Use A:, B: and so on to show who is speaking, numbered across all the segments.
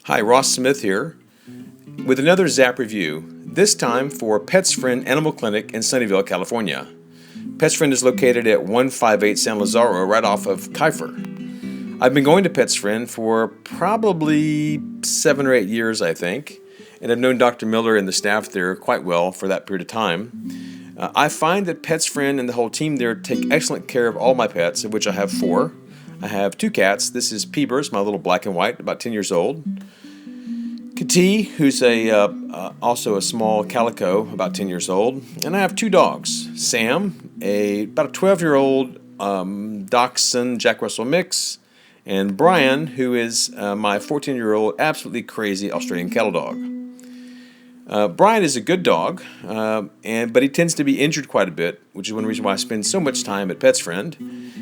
A: Hi, Ross Smith here with another Zap review, this time for Pets Friend Animal Clinic in Sunnyvale, California. Pets Friend is located at 158 San Lazaro, right off of Kiefer. I've been going to Pets Friend for probably 7 or 8 years, I think, and I've known Dr. Miller and the staff there quite well for that period of time. I find that Pets Friend and the whole team there take excellent care of all my pets, of which I have four. I have two cats. This is Peebers, my little black and white, about 10 years old. Kati, who's also a small calico, about 10 years old. And I have two dogs. Sam, about a 12-year-old Dachshund Jack Russell mix, and Brian, who is my 14-year-old absolutely crazy Australian cattle dog. Brian is a good dog, but he tends to be injured quite a bit, which is one reason why I spend so much time at Pets Friend.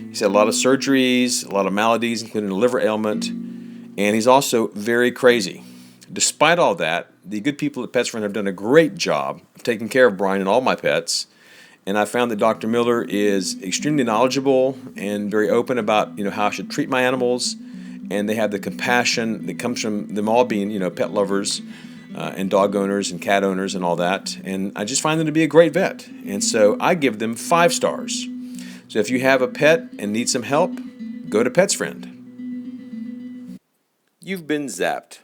A: He's had a lot of surgeries, a lot of maladies, including a liver ailment, and he's also very crazy. Despite all that, the good people at Pets Friend have done a great job of taking care of Brian and all my pets, and I found that Dr. Miller is extremely knowledgeable and very open about how I should treat my animals, and they have the compassion that comes from them all being pet lovers and dog owners and cat owners and all that, and I just find them to be a great vet, and so I give them 5 stars. So if you have a pet and need some help, go to Pets Friend. You've been zapped.